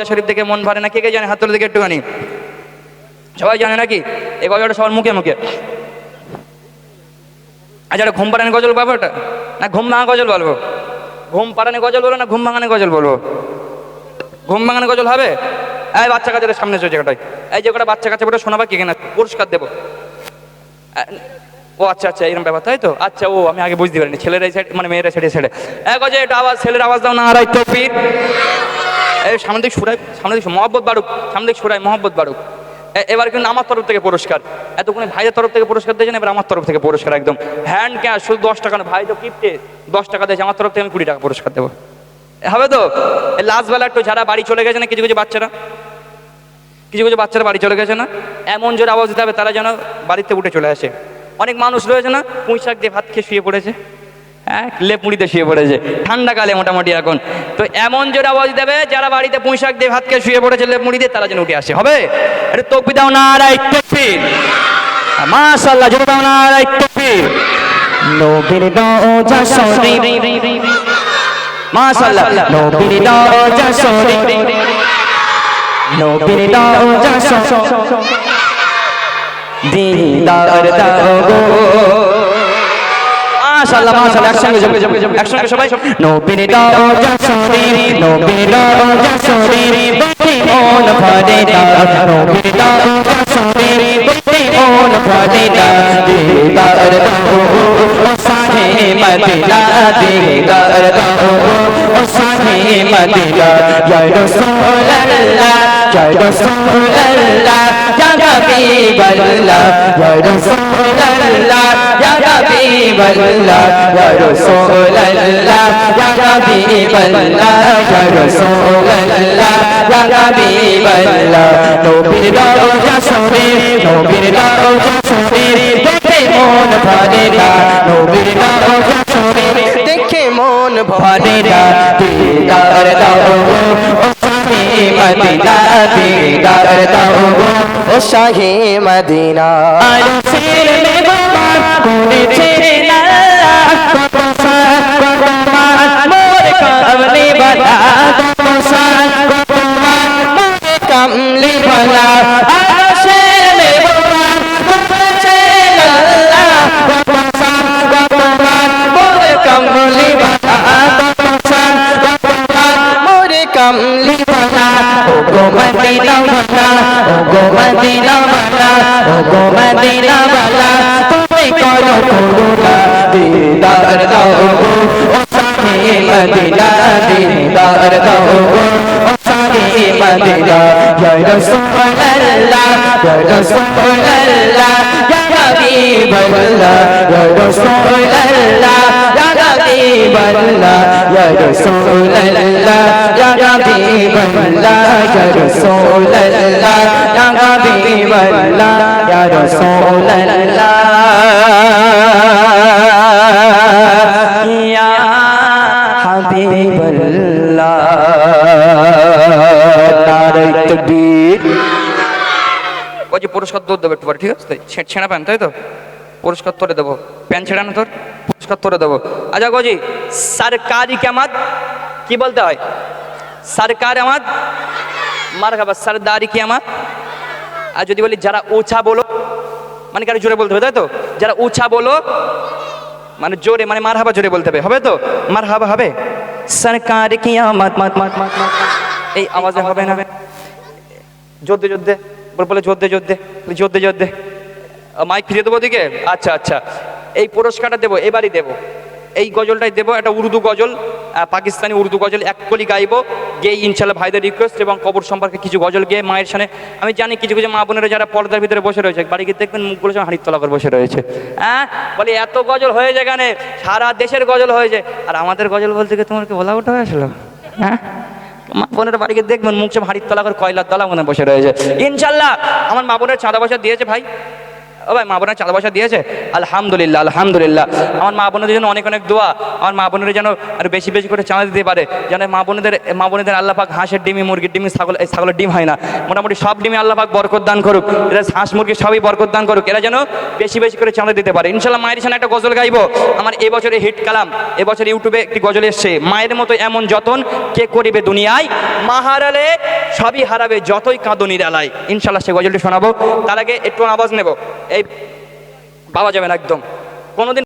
শরীফ থেকে মন ভরে না, কে কে জানে হাত তুলে দিকে একটুখানি, সবাই জানে নাকি এই গজলটা সবার মুখে মুখে? আচ্ছা এটা ঘুম পাড়ানি গজল পাবো, এটা না ঘুম ভাঙা গজল বলবো? ঘুম পাড়ানি গজল বলবো না ঘুম ভাঙানি গজল বলবো? ঘুম ভাঙানি গজল হবে। এই বাচ্চা কাচ্চাদের সামনে চলে জায়গাটায়, এই যে কটা বাচ্চা কাচ্চা বলে শোনাবা, কে কেনা পুরস্কার দেবো। ও আচ্ছা আচ্ছা এরকম ব্যাপার তাই তো, আচ্ছা ও আমি আগে বুঝতে পারিনি, ছেলেরা এই সাইড মানে মেয়েরা ছেড়ে ছেড়ে এক যে এটা আওয়াজ, ছেলের আওয়াজ দাও না, আর তকবীর। এই সামনে দিক সুরাই, সামনে দিক মহব্বত বাড়ুক, সামনে দিক সুরাই মহব্বত বাড়ুক। এবার কিন্তু আমার তরফ থেকে পুরস্কার, এতক্ষণ ভাইয়ের তরফ থেকে পুরস্কার দিয়েছেন, এবার আমার তরফ থেকে পুরস্কার একদম হ্যান্ড ক্যাশ, শুধু 10 টাকা না, ভাই তো কিপ্টে 10 টাকা দিয়েছে, আমার তরফ থেকে আমি 20 টাকা পুরস্কার দেবো, হবে তো? লাস্ট বেলা একটু যারা বাড়ি চলে গেছে না, কিছু কিছু বাচ্চারা বাড়ি চলে গেছে না, এমন জোরে আওয়াজ দিতে হবে তারা যেন বাড়িতে উঠে চলে আসে। অনেক মানুষ রয়েছে না পুঁই শাক দিয়ে ভাত খেয়ে শুয়ে পড়েছে, হ্যাঁ লেপ মুড়িতে শুয়ে পড়েছে ঠান্ডাকালে মোটামুটি এখন, তো এমন জোরে আওয়াজ দেবে যারা বাড়িতে পুঁই শাক দিয়ে ভাত খেয়ে শুয়ে পড়েছে লেপ মুড়ি দিয়ে, তারা যেন উঠে আসে, হবে? এটা তাকবীর দাও, নারায়ে তাকবীর, মাশাআল্লাহ, জোরে দাও নারায়ে তাকবীর। নবীর রওজা শরীফ, মাশাআল্লাহ, নবীর রওজা শরীফ, নবীর রওজা শরীফ, দিদার দাও গো, মাশাআল্লাহ মাশাআল্লাহ, একসঙ্গে সবাই, নবীর রওজা শরীফ, নবীর রওজা শরীফ, দেখে মন ভরে না, নবীর রওজা শরীফ, দেখে মন ভরে না, দিদার দাও ও শাহে মদিনা, দিদার দাও ও শাহে মদিনা, ইয়া রাসূলুল্লাহ, ইয়া রাসূলুল্লাহ, ইয়া হাবিবাল্লাহ, ইয়া রাসূলুল্লাহ, ইয়া হাবিবাল্লাহ, ইয়া রাসূলুল্লাহ, ইয়া হাবিবাল্লাহ, ইয়া রাসূলুল্লাহ, ইয়া হাবিবাল্লাহ। নবীর রওজা শরীফ, নবীর রওজা শরীফ, দেখে মন ভরে না, নবীর রওজা শরীফ, দেখে মন ভরে না, দিদার দাও ও শাহে মদিনা, দিদার দাও ও শাহে মদিনা। আরশের মেহমান করেছেন আল্লাহ, কত সাত কত মান মোর কামলি বালা, কত সাত কত মান মোর কামলি বালা। আরশের মেহমান করেছেন আল্লাহ, কত সাত কত মান মোর কামলি বালা, কত সাত কত মান মোর কামলি বালা। ও গো মদিনা বালা, ও গো মদিনা বালা, ও গো মদিনা বালা, তুমি করো করুণা, দিদার দাও ও শাহে মদিনা, দিদার দাও ও শাহে মদিনা, ইয়া রাসূলুল্লাহ, ইয়া রাসূলুল্লাহ, ইয়া হাবিবাল্লাহ, ইয়া রাসূলুল্লাহ, ইয়া হাবিবাল্লাহ, ইয়া রাসূলুল্লাহ, ইয়া হাবিবাল্লাহ, ইয়া রাসূলুল্লাহ, ইয়া হাবিবাল্লাহ, ইয়া রাসূলুল্লাহ, ইয়া হাবিবাল্লাহ। নারায়ে তাকবীর। ওই যে পুরস্কার তোর দেবো একটু পরে, ঠিক আছে? ছেঁড়া প্যান্ট তাই তো, পুরস্কার তোরে দেবো, প্যান্ট ছেঁড়া না তোর, পুরস্কার তোরে দেবো। আচ্ছা গোজি, সরকারি কিয়ামত কি বলতে হয়? সরকার আমাদ, মারহাবা, সরদারি কিয়ামত। আর যদি বলি যারা উঁচা বলো, মানে কারো জোরে বলতে হবে তাই তো, যারা উঁচা বলো মানে জোরে, মানে মারহাবা জোরে বলতে হবে, হবে তো? মারহাবা হবে। সরকার কিয়ামত মত মত মত মত, এই আওয়াজে হবে না, জোরদে জোরদে বলে, জোরদে জোরদে জোরদে জোরদে, মাইক ফিরিয়ে দেবো দিকে। আচ্ছা আচ্ছা, এই পুরস্কারটা দেবো, এবারই দেবো, এই গজলটাই দেবো, একটা উর্দু গজল, পাকিস্তানি উর্দু গজল, এক কলি গাইবো, গেয়ে ইনশাল্লাহ ভাইদের রিকোয়েস্ট, এবং কবর সম্পর্কে কিছু গজল গেয়ে মায়ের সামনে। আমি জানি কিছু কিছু মা বোনেরা যারা পর্দার ভিতরে বসে রয়েছে, বাড়ি গিয়ে দেখবেন মুখগুলো সব হাঁড়ির তলা করে বসে রয়েছে, হ্যাঁ বলে এত গজল হয়ে যায় গানে, সারা দেশের গজল হয়েছে, আর আমাদের গজল বলতে গিয়ে তোমার কি বলা ওটা হয়েছিল? হ্যাঁ মা বোনের বাড়িকে দেখবেন মুখ সব হাঁড়ির তলা করে কয়লার তলা মনে বসে রয়েছে। ইনশাল্লাহ আমার মা বোনের চাঁদা পয়সা দিয়েছে ভাই, ও ভাই মা বোনের চাঁদা পয়সা দিয়েছে? আলহামদুলিল্লাহ আলহামদুলিল্লাহ। আমার মা বোনদের জন্য অনেক অনেক দোয়া, আমার মা বোনেরা যেন আর বেশি বেশি করে চাঁদা দিতে পারে, যেন মা বোনেদের আল্লাহ পাক হাঁসের ডিমি, মুরগির ডিমি, ছাগলের ডিম হয় না, মোটামুটি সব ডিমে আল্লাহ পাক বরকত দান করুক, এরা হাঁস মুরগি সবই বরকত দান করুক, এরা যেন বেশি বেশি করে চাঁদা দিতে পারে। ইনশাল্লাহ মায়ের সামনে একটা গজল গাইবো, আমার এবছরে হিট কালাম, এবছর ইউটিউবে একটি গজল এসছে, মায়ের মতো এমন যতন কে করিবে দুনিয়ায়, মা হারালে সবই হারাবে যতই কাঁদনির আলায়। ইনশাল্লাহ সে গজলটি শোনাবো, তার আগে একটু আওয়াজ নেব, এই বাবা যাবেন একদম কোনোদিন